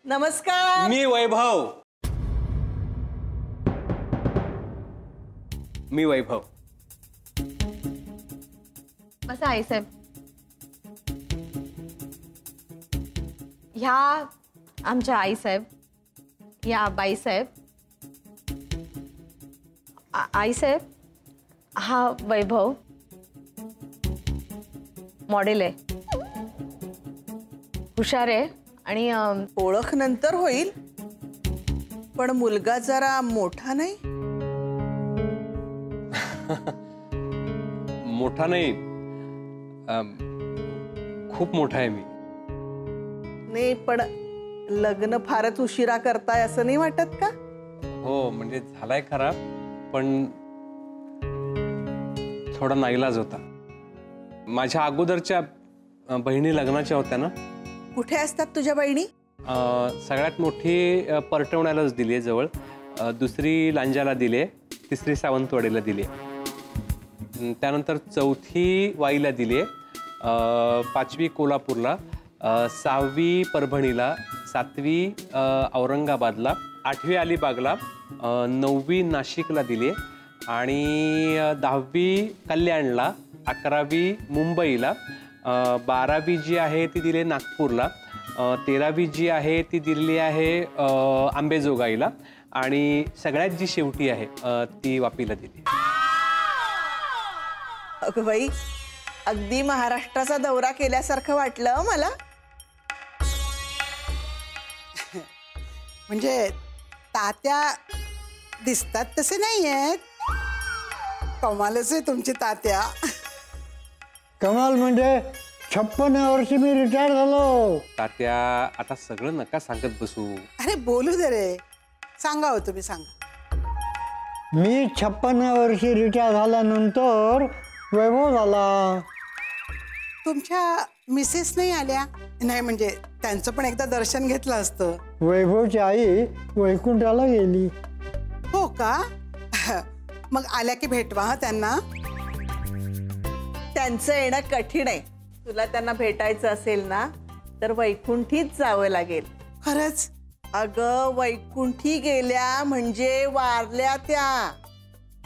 नमस्कार. मी वैभव. बसा आईसाहेब. ह्या आमच्या आईसाहेब, या बाईसाहेब. आईसाहेब हा वैभव मॉडेल आहे, हुशार आहे आणि ओळख नंतर होईल, पण मुलगा जरा मोठा नाही. मोठा नाही, खूप मोठा आहे मी. नाही, पण लग्न फारच उशिरा करताय असं नाही वाटत का? हो, म्हणजे झालाय खराब, पण थोडा नाईलाज होता. माझ्या अगोदरच्या बहिणी लग्नाच्या होत्या ना. कुठे असतात तुझ्या बहिणी? सगळ्यात मोठी परटवण्यालाच दिली आहे जवळ, दुसरी लांजाला दिली, तिसरी सावंतवाडीला दिली, त्यानंतर चौथी वाईला दिली, पाचवी कोल्हापूरला, सहावी परभणीला, सातवी औरंगाबादला, आठवी अलिबागला, नववी नाशिकला दिली आणि 10वी कल्याणला, 11वी मुंबईला, 12वी जी आहे ती दिली नागपूरला, 13वी जी आहे ती दिली आहे आंबेजोगाईला आणि सगळ्यात जी शेवटी आहे ती वापीला दिली. अगं बाई, अगदी महाराष्ट्राचा दौरा केल्यासारखं वाटलं मला. म्हणजे तात्या दिसतात तसे नाही आहेत. कमालच आहे तुमची तात्या. कमाल म्हणजे 56 वर्षी मी रिटायर झालो. तात्या आता सगळं नका सांगत बसू. अरे बोलू दे रे, सांगा हो तुम्ही सांगा. मी 56 वर्षी रिटायर झाल्यानंतर वैभव झाला. तुमच्या मिसेस नाही आल्या? नाही म्हणजे त्यांचं पण एकदा दर्शन घेतलं असतं. वैभवची आई वैकुंठाला गेली. हो का? मग आल्या की भेटवा हा त्यांना. त्यांचं येणं कठीण आहे. तुला त्यांना भेटायचं असेल ना तर वैकुंठीच जावं लागेल. खरंच? अगं, वैकुंठी गेल्या म्हणजे वारल्या त्या.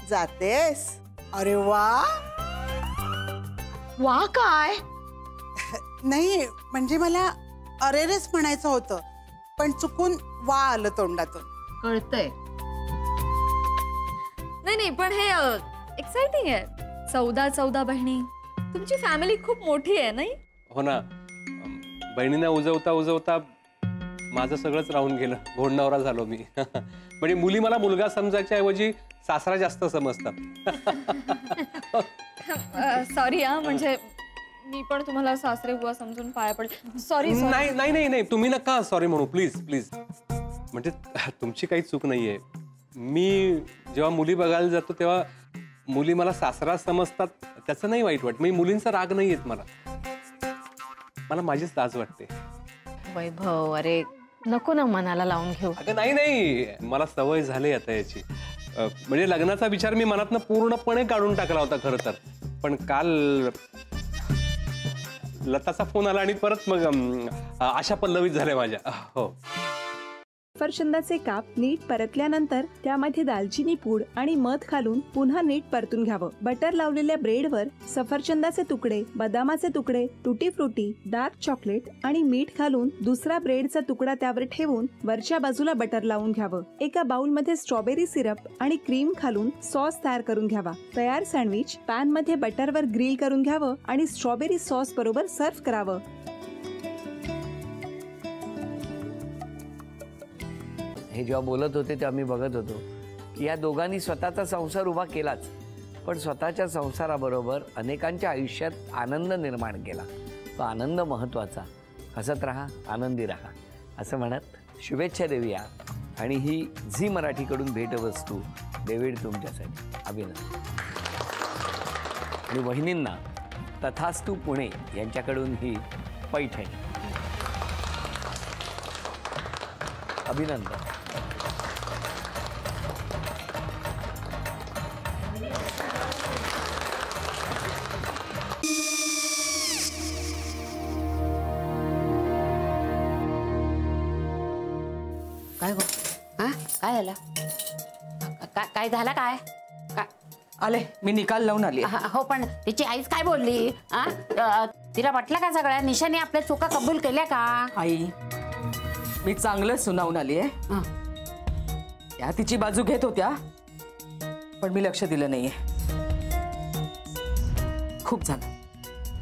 जातेस? अरे वा. वा काय? नाही म्हणजे मला अरेरेच म्हणायचं होतं, पण चुकून वा आलं तोंडातून. कळतंय. नाही पण हे एक्साइटिंग आहे. 14 बहिणी. तुमची फॅमिली खूप मोठी आहे नाही? हो ना. बहिणींना उजवता उजवता माझं सगळंच राहून गेलं. घोडनवरा झालो मी. म्हणजे मुली मला मुलगा समजायच्या ऐवजी सासरा जास्त समजतात. सॉरी हा, म्हणजे मी पण तुम्हाला सासरे बुवा समजून पाया पडले. सॉरी. नाही नाही नाही नाही, तुम्ही नका सॉरी म्हणू प्लीज प्लीज. म्हणजे तुमची काही चूक नाहीये. मी जेव्हा मुली बघायला जातो तेव्हा मुली मला सासरा समजतात, त्याचं नाही वाईट वाटत. मी मुलींचा राग नाही येत मला माझीच लाज वाटते. वैभव, अरे नको ना मनाला लावून घेऊ. अगं नाही नाही, मला सवय झाली आता याची. म्हणजे लग्नाचा विचार मी मनातनं पूर्णपणे काढून टाकला होता खरं तर. पण काल लताचा फोन आला आणि परत मग आशा पल्लवीत झाल्या माझ्या. हो. सफरचंदाचे काप नीट परतल्यानंतर त्यामध्ये दालचिनी पूड आणि मध घालून पुन्हा नीट परतून घ्यावं. बटर लावलेल्या ब्रेडवर सफरचंदाचे तुकडे, बदामाचे तुकडे, टुटी फ्रुटी, डार्क चॉकलेट आणि मीठ घालून दुसरा ब्रेडचा तुकडा त्यावर ठेवून वरच्या बाजूला बटर लावून घ्यावं. एका बाउलमध्ये स्ट्रॉबेरी सिरप आणि क्रीम घालून सॉस तयार करून घ्यावा. तयार सँडविच पॅन मध्ये बटरवर ग्रिल करून घ्यावं आणि स्ट्रॉबेरी सॉस बरोबर सर्व्ह करावं. हे जेव्हा बोलत होते तेव्हा मी बघत होतो की या दोघांनी स्वतःचा संसार उभा केलाच, पण स्वतःच्या संसाराबरोबर अनेकांच्या आयुष्यात आनंद निर्माण केला. तो आनंद महत्त्वाचा. हसत राहा, आनंदी राहा असं म्हणत शुभेच्छा देऊया. आणि ही झी मराठीकडून भेटवस्तू डेव्हिड तुमच्यासाठी. अभिनंदन. आणि वहिनींना तथास्तू पुणे यांच्याकडून ही पैठणी. अभिनंदन. काय गो हा काय झालं काय झालं काय आले मी निकाल लावून आली हो पण तिची आईच काय बोलली तिला वाटलं का सगळ्या निशाने आपल्या चुका कबूल केल्या का आई मी चांगलं सुनावून आली आहे त्या तिची बाजू घेत होत्या पण मी लक्ष दिलं नाहीये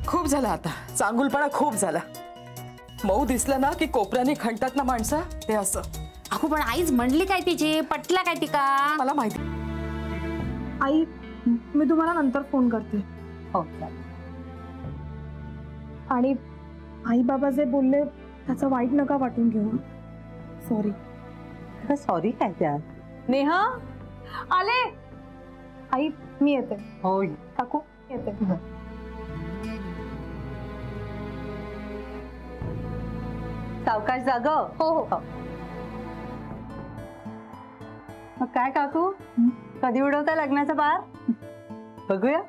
खूप झालं आता चांगुलपणा खूप झाला मऊ दिसलं ना की कोपऱ्याने खणतात ना माणसं ते असं अगो पण आईच म्हणली काय तिची पटला काय ती का मला माहिती आई मी तुम्हाला नंतर फोन करते हो आणि आई बाबा जे बोलले त्याचं वाईट नका वाटून घेऊ सॉरी सॉरी काय त्या नेहा आले आई मी येते हो काकू येते सावकाश जाग हो हो मग काय काकू कधी उडवता लग्नाचा बार बघूया